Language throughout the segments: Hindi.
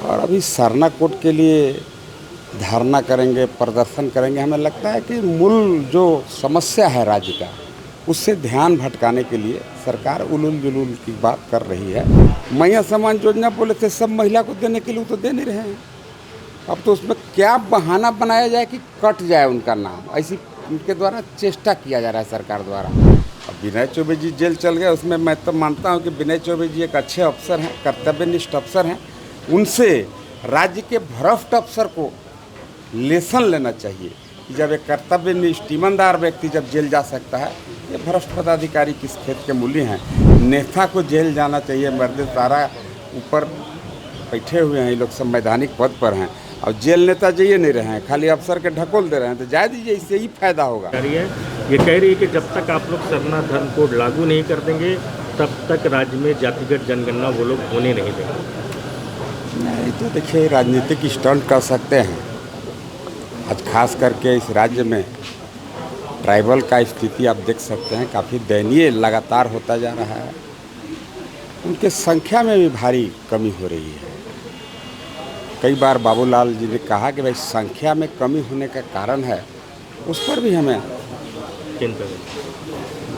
और अभी सरना कोड के लिए धरना करेंगे, प्रदर्शन करेंगे। हमें लगता है कि मूल जो समस्या है राज्य का, उससे ध्यान भटकाने के लिए सरकार उलूल जुलूल की बात कर रही है। मैया सम्मान योजना बोले थे सब महिला को देने के लिए, वो तो दे नहीं रहे हैं। अब तो उसमें क्या बहाना बनाया जाए कि कट जाए उनका नाम, ऐसी उनके द्वारा चेष्टा किया जा रहा है सरकार द्वारा। अब विनय चौबे जी जेल चल गए, उसमें मैं तो मानता हूँ कि विनय चौबे जी एक अच्छे अफसर हैं, कर्तव्यनिष्ठ अफसर हैं। उनसे राज्य के भ्रष्ट अफसर को लेसन लेना चाहिए कि जब एक कर्तव्यनिष्ठ ईमानदार व्यक्ति जब जेल जा सकता है, ये भ्रष्ट पदाधिकारी किस खेत के मूल्य हैं। नेता को जेल जाना चाहिए, मर्द सारा ऊपर बैठे हुए हैं, ये लोग संवैधानिक पद पर हैं और जेल नेता जाइए नहीं रहे हैं, खाली अफसर के ढकोल दे रहे हैं। तो जाए दीजिए, इससे ही फायदा होगा। ये कह रही है कि जब तक आप लोग सरना धर्म कोड लागू नहीं कर देंगे तब तक राज्य में जातिगत जनगणना वो लोग होने नहीं देंगे। नहीं तो देखिए, राजनीतिक स्टंट कर सकते हैं। आज खास करके इस राज्य में ट्राइबल का स्थिति आप देख सकते हैं, काफ़ी दयनीय लगातार होता जा रहा है। उनके संख्या में भी भारी कमी हो रही है। कई बार बाबूलाल जी ने कहा कि भाई संख्या में कमी होने का कारण है, उस पर भी हमें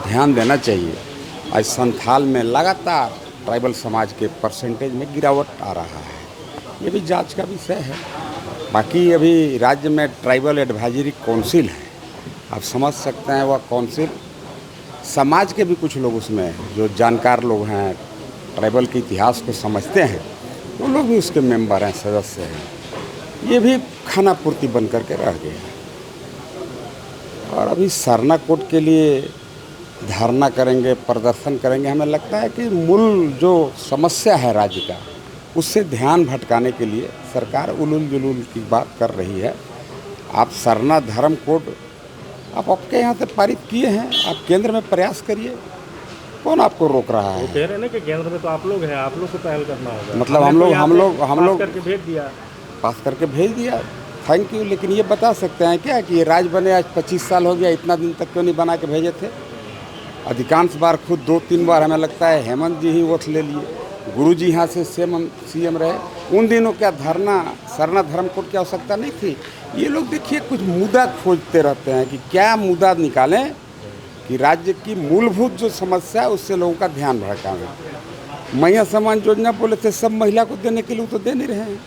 ध्यान देना चाहिए। आज संथाल में लगातार ट्राइबल समाज के परसेंटेज में गिरावट आ रहा है, ये भी जांच का विषय है। बाकी अभी राज्य में ट्राइबल एडवाइजरी काउंसिल है, आप समझ सकते हैं। वह काउंसिल समाज के भी कुछ लोग उसमें जो जानकार लोग हैं, ट्राइबल के इतिहास को समझते हैं, वो लोग भी उसके मेंबर हैं, सदस्य हैं। ये भी खाना पूर्ति बन करके रह गए हैं। और अभी सरना कोड के लिए धरना करेंगे, प्रदर्शन करेंगे। हमें लगता है कि मूल जो समस्या है राज्य का, उससे ध्यान भटकाने के लिए सरकार उलूल जुलूल की बात कर रही है। आप सरना धर्म कोड आप आपके यहाँ से पारित किए हैं, आप केंद्र में प्रयास करिए, कौन आपको रोक रहा है? वो कह रहे हैं ना कि केंद्र में तो आप लोग हैं, आप लोग को पहल करना होगा। मतलब हम लोग करके भेज दिया, पास करके भेज दिया, थैंक यू। लेकिन ये बता सकते हैं क्या कि ये राज्य बने आज 25 साल हो गया, इतना दिन तक क्यों नहीं बना के भेजे थे? अधिकांश बार खुद 2-3 बार हमें लगता है हेमंत जी ही वोट ले लिए। गुरुजी यहाँ से सीएम रहे, उन दिनों क्या सरना धर्म कोड की आवश्यकता नहीं थी? ये लोग देखिए कुछ मुद्दा खोजते रहते हैं कि क्या मुद्दा निकालें कि राज्य की मूलभूत जो समस्या है उससे लोगों का ध्यान भटकाएं। मैया सम्मान योजना बोले थे सब महिला को देने के लिए, वो तो दे नहीं रहे हैं।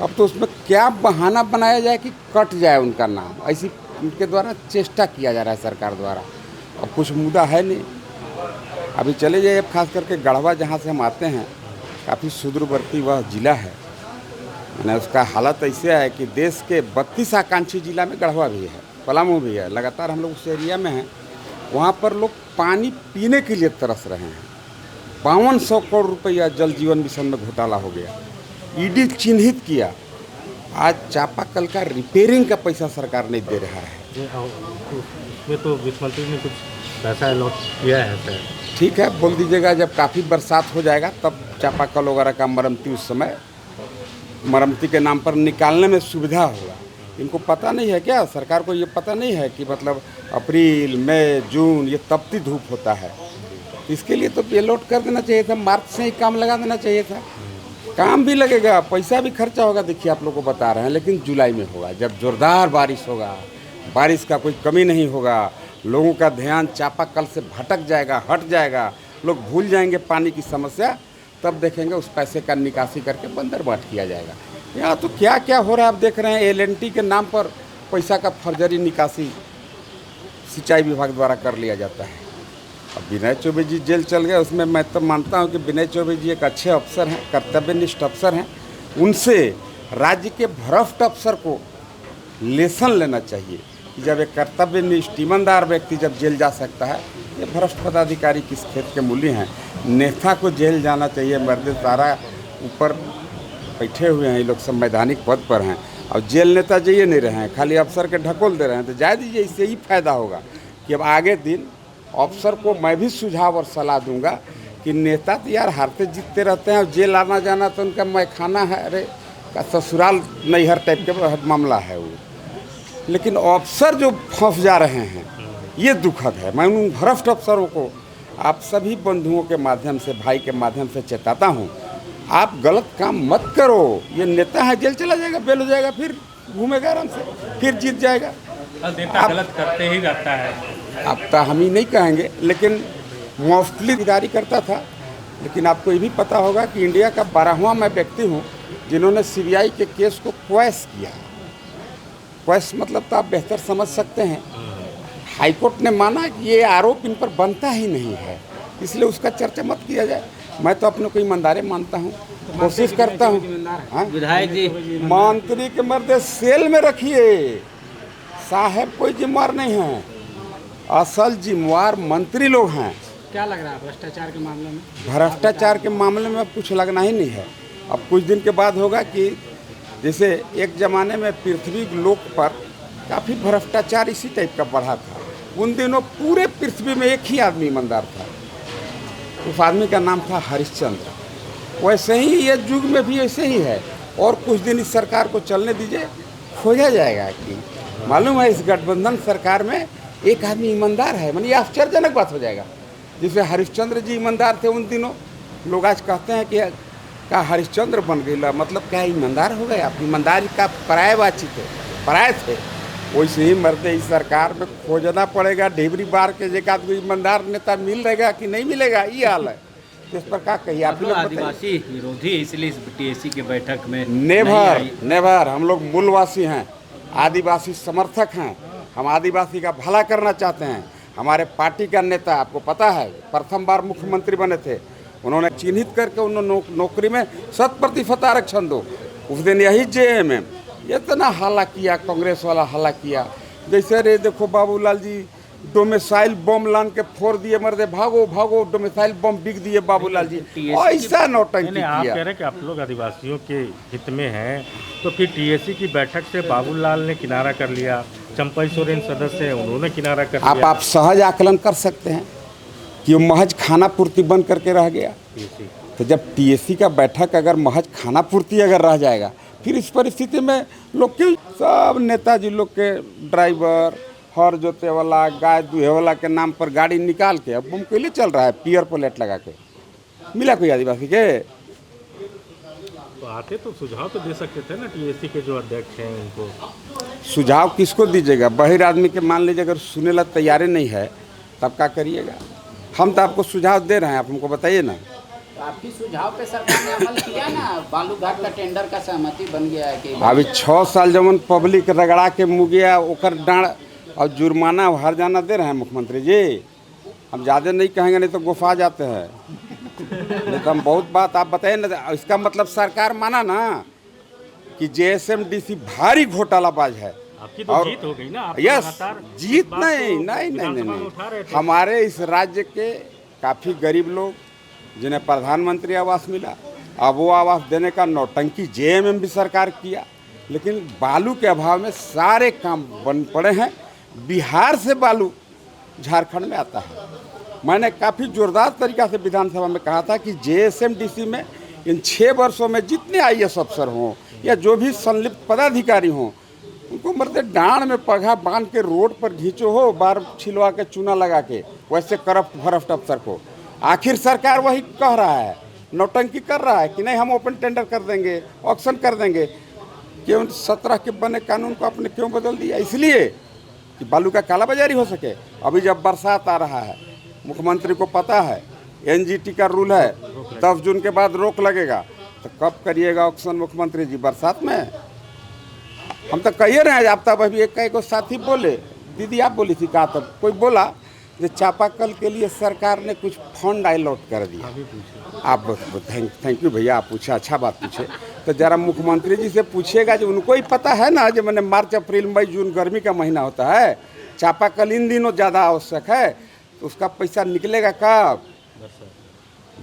अब तो उसमें क्या बहाना बनाया जाए कि कट जाए उनका नाम, ऐसी उनके द्वारा चेष्टा किया जा रहा है सरकार द्वारा। अब कुछ मुद्दा है नहीं। अभी चले जाइए, खास करके गढ़वा जहाँ से हम आते हैं, काफ़ी सुदूरवर्ती वह ज़िला है। मैंने उसका हालत ऐसे है कि देश के 32 आकांक्षी जिला में गढ़वा भी है, पलामू भी है। लगातार हम लोग उस एरिया में हैं, वहाँ पर लोग पानी पीने के लिए तरस रहे हैं। 5200 करोड़ रुपया जल जीवन मिशन में घोटाला हो गया, ईडी चिन्हित किया। आज चापाकल का रिपेयरिंग का पैसा सरकार नहीं दे रहा है। उसमें तो वित्त मंत्री ने कुछ पैसा अलॉट किया है सर। ठीक है, बोल दीजिएगा जब काफ़ी बरसात हो जाएगा तब चापाकल वगैरह का मरम्मती, उस समय मरम्मती के नाम पर निकालने में सुविधा होगा। इनको पता नहीं है क्या, सरकार को ये पता नहीं है कि मतलब अप्रैल मई जून ये तपती धूप होता है? इसके लिए तो अलॉट कर देना चाहिए था, मार्च से ही काम लगा देना चाहिए था। काम भी लगेगा, पैसा भी खर्चा होगा, देखिए आप लोग को बता रहे हैं। लेकिन जुलाई में होगा, जब जोरदार बारिश होगा, बारिश का कोई कमी नहीं होगा, लोगों का ध्यान चापाकल से भटक जाएगा, हट जाएगा, लोग भूल जाएंगे पानी की समस्या, तब देखेंगे उस पैसे का निकासी करके बंदरबाट किया जाएगा। यहाँ तो क्या क्या हो रहा है आप देख रहे हैं। एलएनटी के नाम पर पैसा का फर्जरी निकासी सिंचाई विभाग द्वारा कर लिया जाता है। अब विनय चौबे जी जेल चल गए, उसमें मैं तो मानता हूँ कि विनय चौबे जी एक अच्छे अफसर हैं, कर्तव्यनिष्ठ अफसर हैं। उनसे राज्य के भ्रष्ट अफसर को लेसन लेना चाहिए कि जब एक कर्तव्यनिष्ठ ईमानदार व्यक्ति जब जेल जा सकता है, ये भ्रष्ट पदाधिकारी किस खेत के मूल्य हैं। नेता को जेल जाना चाहिए, मर्द सारा ऊपर बैठे हुए हैं, ये लोग संवैधानिक पद पर हैं और जेल नेता जाइए नहीं रहे हैं, खाली अफसर के ढकोल दे रहे हैं। तो जाए दीजिए, इससे ही फायदा होगा कि अब आगे दिन अफसर को मैं भी सुझाव और सलाह दूंगा कि नेता तो यार हारते जीतते रहते हैं और जेल आना जाना तो उनका मैखाना है, अरे का ससुराल नैहर टाइप के मामला है वो। लेकिन अफसर जो फंस जा रहे हैं, ये दुखद है। मैं उन भ्रष्ट अफसरों को आप सभी बंधुओं के माध्यम से, भाई के माध्यम से चेताता हूँ, आप गलत काम मत करो। ये नेता है, जेल चला जाएगा, बेल हो जाएगा, फिर घूमेगा आराम से, फिर जीत जाएगा। नेता गलत करते ही रहता है। अब तो हम ही नहीं कहेंगे, लेकिन मोस्टली जिम्मेदारी करता था। लेकिन आपको ये भी पता होगा कि इंडिया का 12वां मैं व्यक्ति हूँ जिन्होंने सीबीआई के केस को क्वैश किया। क्वैश मतलब तो आप बेहतर समझ सकते हैं। हाईकोर्ट ने माना कि ये आरोप इन पर बनता ही नहीं है, इसलिए उसका चर्चा मत किया जाए। मैं तो अपने को ईमानदारी मानता हूँ, कोशिश करता हूँ। हाँ? विधायक जी मंत्री के मर्दे सेल में रखिए, साहब कोई जिम्मेवार नहीं है। असल जिम्मेवार मंत्री लोग हैं। क्या लग रहा है भ्रष्टाचार के मामले में? भ्रष्टाचार के मामले में अब कुछ लगना ही नहीं है। अब कुछ दिन के बाद होगा कि जैसे एक ज़माने में पृथ्वी लोक पर काफ़ी भ्रष्टाचार इसी टाइप का बढ़ा था। उन दिनों पूरे पृथ्वी में एक ही आदमी ईमानदार था, उस आदमी का नाम था हरिश्चंद्र। वैसे ही ये युग में भी ऐसे ही है। और कुछ दिन इस सरकार को चलने दीजिए, खोजा जाएगा कि मालूम है इस गठबंधन सरकार में एक आदमी ईमानदार है। मानिए आश्चर्यजनक बात हो जाएगा। जैसे हरिश्चंद्र जी ईमानदार थे उन दिनों, लोग आज कहते हैं कि का हरिश्चंद्र बन गई, मतलब क्या ईमानदार हो गए आप? ईमानदारी का पर्यायवाची थे, पराय थे। वैसे ही मरते इस सरकार में खोजना पड़ेगा ढेबरी बार के एक आदमी ईमानदार नेता मिल रहेगा कि नहीं मिलेगा, ये हाल है। इस पर क्या कहिए आप लोग? आदिवासी विरोधी इसलिए इस टीएससी के बैठक में नेवर हम लोग मूलवासी हैं, आदिवासी समर्थक हैं। हम आदिवासी का भला करना चाहते हैं। हमारे पार्टी का नेता आपको पता है प्रथम बार मुख्यमंत्री बने थे, उन्होंने चिन्हित करके उन्होंने नौकरी में 100% आरक्षण दो। उस दिन यही जेएमएम इतना हल्ला किया, कांग्रेस वाला हल्ला किया। जैसे रे देखो बाबूलाल जी डोमिसाइल बम लान के फोड़ दिए, मर्दे भागो भागो, डोमिसाइल बम बिक दिए बाबूलाल जी, ऐसा नौटंकी आप किया। कह रहे हैं कि आप लोग आदिवासियों के हित में हैं, तो फिर टीएससी की बैठक से बाबूलाल ने किनारा कर लिया, चंपई सोरेन सदस्य हैं उन्होंने किनारा कर लिया। आप सहज आकलन कर सकते हैं कि वो महज खाना पूर्ति बन करके रह गया। तो जब टीएससी का बैठक अगर महज खाना पूर्ति अगर रह जाएगा, फिर इस परिस्थिति में लोग क्यों? सब नेताजी लोग के ड्राइवर, हर जोते वाला, गाय दूहे वाला के नाम पर गाड़ी निकाल के अब बम के लिए चल रहा है, पियर प्लेट लगा के। मिला कोई आदिवासी के? तो आते तो सुझाव तो दे सकते थे ना टीएससी के जो अध्यक्ष हैं उनको। सुझाव किसको दीजिएगा? बहिर आदमी के मान लीजिए अगर सुने ला तैयारी नहीं है तब क्या करिएगा? हम तो आपको सुझाव दे रहे हैं, आप हमको बताइए ना। तो आपकी सुझाव पे सरकार ने अमल किया ना? बालू घाट का टेंडर का सहमति बन गया है कि अभी 6 साल जमन पब्लिक रगड़ा के मुगिया ओकर डांड और जुर्माना हर जाना दे रहे हैं मुख्यमंत्री जी। हम ज़्यादा नहीं कहेंगे, नहीं तो गुफा जाते हैं। नहीं तो हम बहुत बात आप बताइए ना। इसका मतलब सरकार माना ना कि जेएसएमडीसी भारी घोटालाबाज है। आपकी तो जीत हो गई ना। आप यस, लगातार जीत बात नहीं को नहीं नहीं विधानसभा नहीं में उठा रहे थे। हमारे इस राज्य के काफ़ी गरीब लोग जिन्हें प्रधानमंत्री आवास मिला, अब वो आवास देने का नौटंकी जेएमएम भी सरकार किया, लेकिन बालू के अभाव में सारे काम बन पड़े हैं। बिहार से बालू झारखंड में आता है। मैंने काफ़ी जोरदार तरीक़ा से विधानसभा में कहा था कि जेएसएमडीसी में इन 6 वर्षों में जितने आईएएस अफसर हों या जो भी संलिप्त पदाधिकारी हों, उनको मरते डांड में पगहा बांध के रोड पर घींचो हो, बार छिलवा के चूना लगा के, वैसे करप्ट भरप्ट अफसर को। आखिर सरकार वही कह रहा है, नौटंकी कर रहा है कि नहीं हम ओपन टेंडर कर देंगे, ऑक्शन कर देंगे। क्यों 17 के बने कानून को आपने क्यों बदल दिया? इसलिए कि बालू का कालाबाजारी हो सके। अभी जब बरसात आ रहा है, मुख्यमंत्री को पता है एनजीटी का रूल है 10 जून के बाद रोक लगेगा, तो कब करिएगा ऑक्शन मुख्यमंत्री जी? बरसात में। हम तो कहिए रहे हैं। आप तब अभी एक साथी बोले, दीदी आप बोली थी, कहा तब कोई बोला कि चापाकल के लिए सरकार ने कुछ फंड अलॉट कर दिया। आप थैंक यू भैया, आप पूछे, अच्छा बात पूछे। तो जरा मुख्यमंत्री जी से पूछिएगा, जो उनको ही पता है ना, जो मैंने मार्च अप्रैल मई जून गर्मी का महीना होता है, चापाकल इन दिनों ज़्यादा आवश्यक है, तो उसका पैसा निकलेगा कब?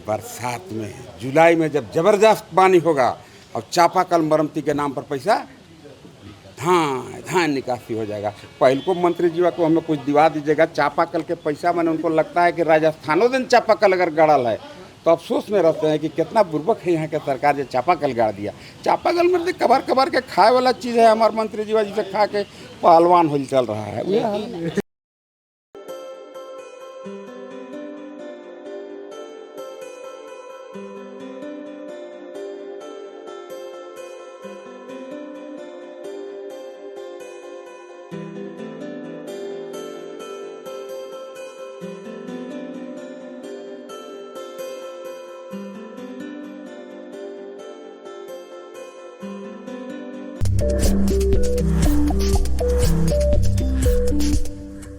बरसात में, जुलाई में जब जबरदस्त पानी होगा और चापाकल मरम्मती के नाम पर पैसा धान निकासी हो जाएगा। पहले को मंत्री जी को हमें कुछ दिवा दीजिएगा। चापाकल के पैसा मैंने उनको लगता है कि राजस्थानों दिन चापाकल अगर गड़ल है तो अफसोस में रहते हैं कि कितना बुर्बक है यहाँ के सरकार जो चापाकल गाड़ दिया। चापाकल में कबार के खाए वाला चीज़ है। हमारे मंत्री जी जिसे खा के पहलवान हो चल रहा है। है।